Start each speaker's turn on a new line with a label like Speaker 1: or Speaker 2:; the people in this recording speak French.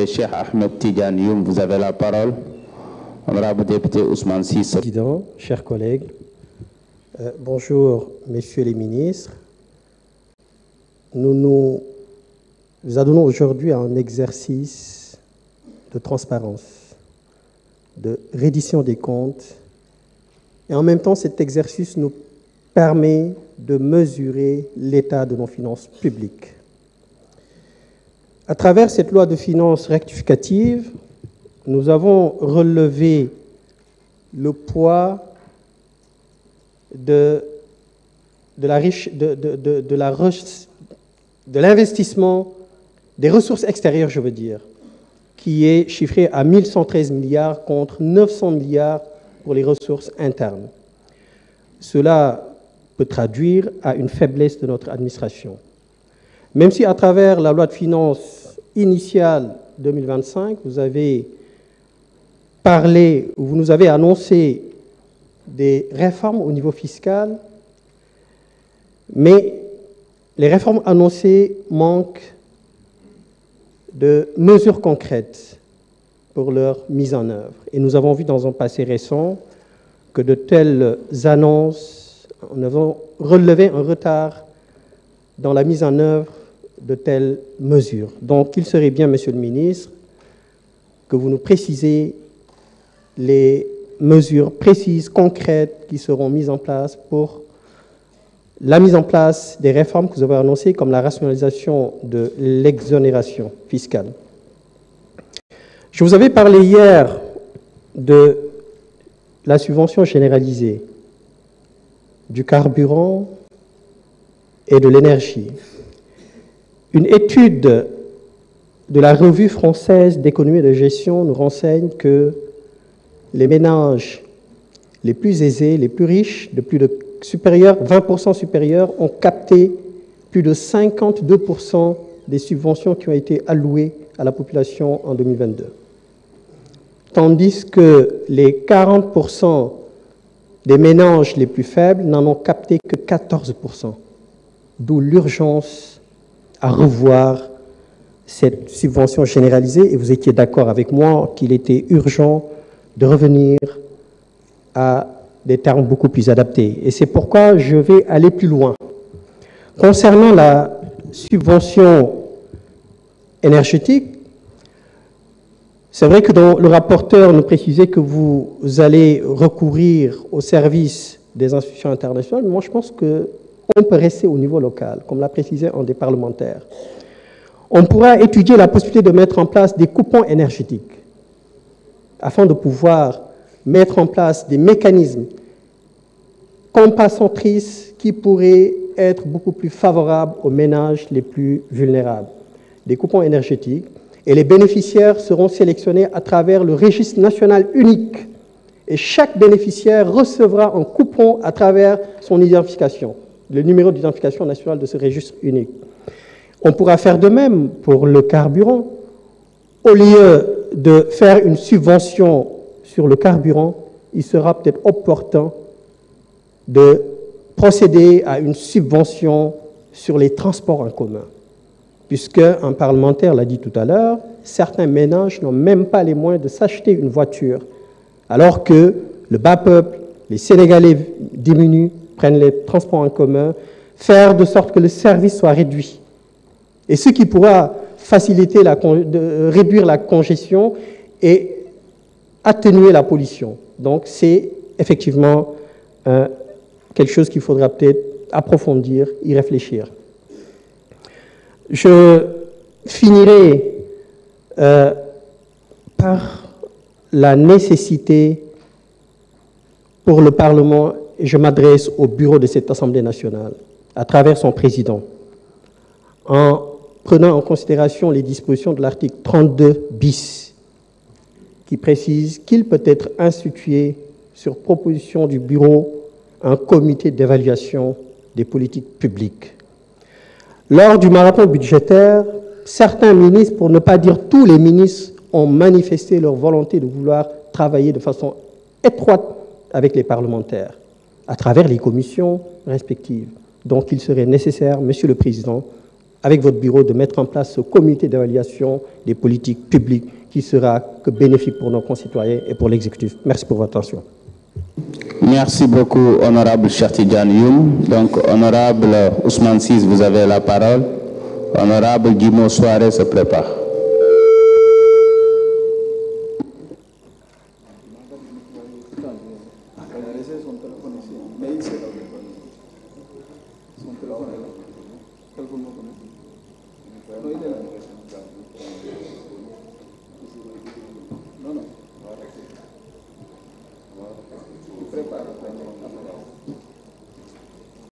Speaker 1: député Cheikh Ahmed Tidiane Youm, vous avez la parole. Honorable député Ousmane Cissé.
Speaker 2: Président, chers collègues, bonjour messieurs les ministres. Nous nous adonnons aujourd'hui à un exercice de transparence, de reddition des comptes, et en même temps cet exercice nous permet de mesurer l'état de nos finances publiques. À travers cette loi de finances rectificative, nous avons relevé le poids de l'investissement des ressources extérieures, je veux dire, qui est chiffré à 1113 milliards contre 900 milliards pour les ressources internes. Cela peut traduire à une faiblesse de notre administration. Même si à travers la loi de finances initiale 2025, vous avez parlé, ou vous nous avez annoncé des réformes au niveau fiscal, mais les réformes annoncées manquent de mesures concrètes pour leur mise en œuvre. Et nous avons vu dans un passé récent que de telles annonces, nous avons relevé un retard dans la mise en œuvre de telles mesures. Donc, il serait bien, Monsieur le ministre, que vous nous précisez les mesures précises, concrètes, qui seront mises en place pour la mise en place des réformes que vous avez annoncées, comme la rationalisation de l'exonération fiscale. Je vous avais parlé hier de la subvention généralisée, du carburant et de l'énergie. Une étude de la Revue française d'économie et de gestion nous renseigne que les ménages les plus aisés, les plus riches, de plus de 20% supérieurs, ont capté plus de 52% des subventions qui ont été allouées à la population en 2022. Tandis que les 40% des ménages les plus faibles n'en ont capté que 14%, d'où l'urgence à revoir cette subvention généralisée, et vous étiez d'accord avec moi qu'il était urgent de revenir à des termes beaucoup plus adaptés. Et c'est pourquoi je vais aller plus loin. Concernant la subvention énergétique, c'est vrai que le rapporteur nous précisait que vous allez recourir au service des institutions internationales, mais moi je pense qu'on peut rester au niveau local, comme l'a précisé un des parlementaires. On pourra étudier la possibilité de mettre en place des coupons énergétiques afin de pouvoir mettre en place des mécanismes compensatrices qui pourraient être beaucoup plus favorables aux ménages les plus vulnérables. Des coupons énergétiques, et les bénéficiaires seront sélectionnés à travers le registre national unique. Et chaque bénéficiaire recevra un coupon à travers son identification, le numéro d'identification nationale de ce registre unique. On pourra faire de même pour le carburant. Au lieu de faire une subvention sur le carburant, il sera peut-être opportun de procéder à une subvention sur les transports en commun. Puisqu'un parlementaire l'a dit tout à l'heure, certains ménages n'ont même pas les moyens de s'acheter une voiture, alors que le bas peuple, les Sénégalais diminuent, prennent les transports en commun, faire de sorte que le service soit réduit. Et ce qui pourra faciliter, réduire la congestion et atténuer la pollution. Donc c'est effectivement quelque chose qu'il faudra peut-être approfondir, y réfléchir. Je finirai par la nécessité pour le Parlement, et je m'adresse au bureau de cette Assemblée nationale, à travers son président, en prenant en considération les dispositions de l'article 32 bis, qui précise qu'il peut être institué, sur proposition du bureau, un comité d'évaluation des politiques publiques. Lors du marathon budgétaire, certains ministres, pour ne pas dire tous les ministres, ont manifesté leur volonté de vouloir travailler de façon étroite avec les parlementaires, à travers les commissions respectives. Donc il serait nécessaire, Monsieur le Président, avec votre bureau, de mettre en place ce comité d'évaluation des politiques publiques qui sera que bénéfique pour nos concitoyens et pour l'exécutif. Merci pour votre attention.
Speaker 1: Merci beaucoup, honorable Cheikh Tidiane Youm. Donc, honorable Ousmane Ciss, vous avez la parole. Honorable Guimo Souaré se prépare.